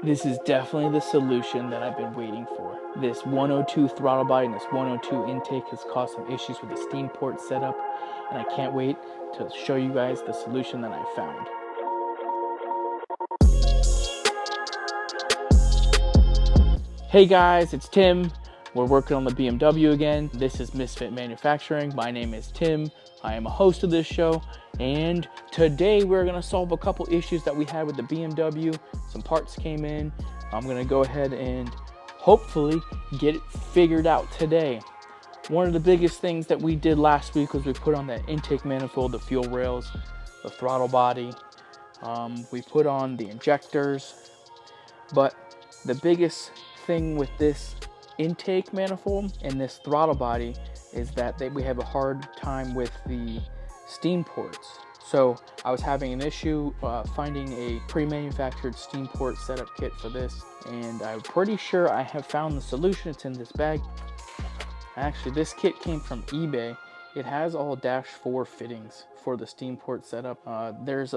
This is definitely the solution that I've been waiting for. This 102 throttle body and this 102 intake has caused some issues with the steam port setup, and I can't wait to show you guys the solution that I found. Hey guys, it's Tim. We're working on the BMW again. This is Misfit Manufacturing. My name is Tim. I am a host of this show, and today we're gonna solve a couple issues that we had with the BMW. Some parts came in. I'm gonna go ahead and hopefully get it figured out today. One of the biggest things that we did last week was we put on the intake manifold, the fuel rails, the throttle body. We put on the injectors, but the biggest thing with this intake manifold and this throttle body is that we have a hard time with the steam ports. So I was having an issue finding a pre-manufactured steam port setup kit for this, and I'm pretty sure I have found the solution. It's in this bag. Actually, this kit came from eBay. It has all -4 fittings for the steam port setup. There's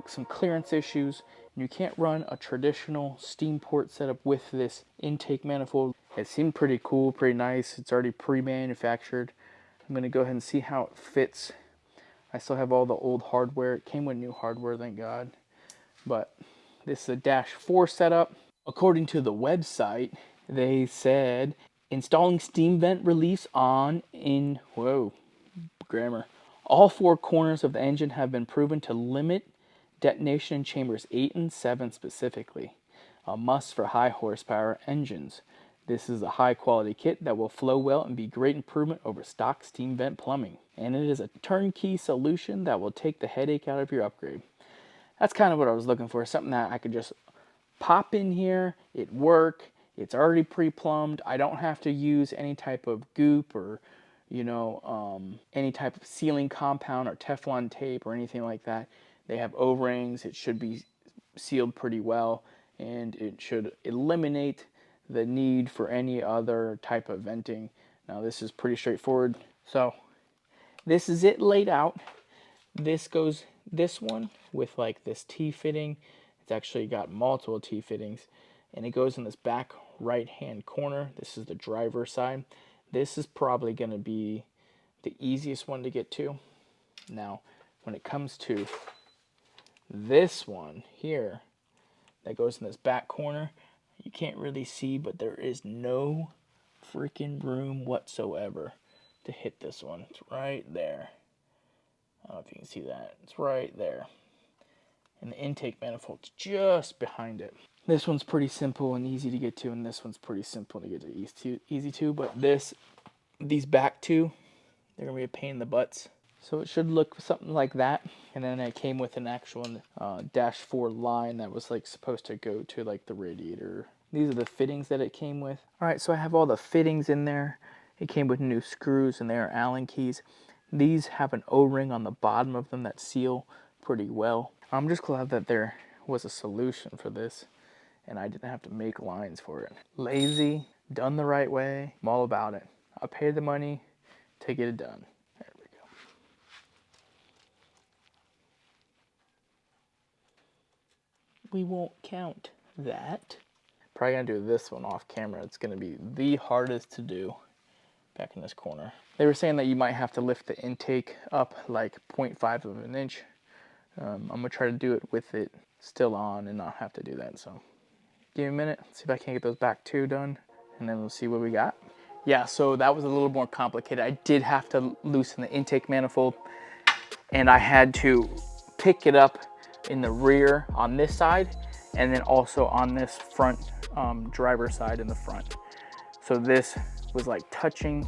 some clearance issues. You can't run a traditional steam port setup with this intake manifold. It seemed pretty cool, pretty nice. It's already pre-manufactured. I'm gonna go ahead and see how it fits. I still have all the old hardware. It came with new hardware, thank God. But this is a -4 setup. According to the website, they said installing steam vent reliefs grammar. All 4 corners of the engine have been proven to limit detonation in chambers 8 and 7 specifically, a must for high horsepower engines. This is a high quality kit that will flow well and be great improvement over stock steam vent plumbing. And it is a turnkey solution that will take the headache out of your upgrade. That's kind of what I was looking for, something that I could just pop in here, it work, it's already pre-plumbed. I don't have to use any type of goop or any type of sealing compound or Teflon tape or anything like that. They have O-rings. It should be sealed pretty well, and it should eliminate the need for any other type of venting. Now this is pretty straightforward. So this is it laid out. This goes this one with like this T-fitting. It's actually got multiple T-fittings, and it goes in this back right-hand corner. This is the driver's side. This is probably going to be the easiest one to get to. Now, when it comes to this one here that goes in this back corner, you can't really see, but there is no freaking room whatsoever to hit this one. It's right there. I don't know if you can see that. It's right there. And the intake manifold's just behind it. This one's pretty simple and easy to get to, and this one's pretty simple to get to easy to, but these back two, they're gonna be a pain in the butts. So it should look something like that. And then it came with an actual -4 line that was like supposed to go to like the radiator. These are the fittings that it came with. All right, so I have all the fittings in there. It came with new screws, and they are Allen keys. These have an O-ring on the bottom of them that seal pretty well. I'm just glad that there was a solution for this and I didn't have to make lines for it. Lazy, done the right way, I'm all about it. I paid the money to get it done. There we go. We won't count that. Probably gonna do this one off camera. It's gonna be the hardest to do back in this corner. They were saying that you might have to lift the intake up like 0.5 of an inch. I'm gonna try to do it with it still on and not have to do that. So give me a minute, see if I can get those back two done, and then we'll see what we got. Yeah, so that was a little more complicated. I did have to loosen the intake manifold, and I had to pick it up in the rear on this side, and then also on this front driver side in the front. So this was like touching,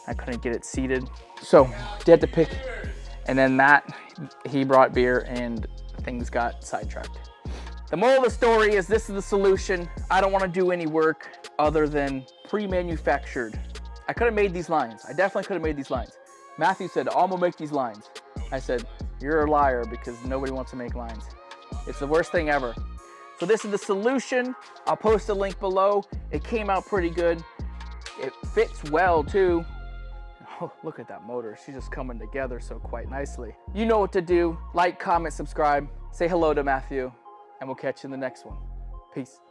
I couldn't get it seated. So did to pick, and then he brought beer and things got sidetracked. The moral of the story is this is the solution. I don't want to do any work other than pre-manufactured. I could have made these lines. I definitely could have made these lines. Matthew said, I'm gonna make these lines. I said, you're a liar because nobody wants to make lines. It's the worst thing ever. So this is the solution. I'll post a link below. It came out pretty good. It fits well too. Oh, look at that motor. She's just coming together so quite nicely. You know what to do. Like, comment, subscribe. Say hello to Matthew, and we'll catch you in the next one. Peace.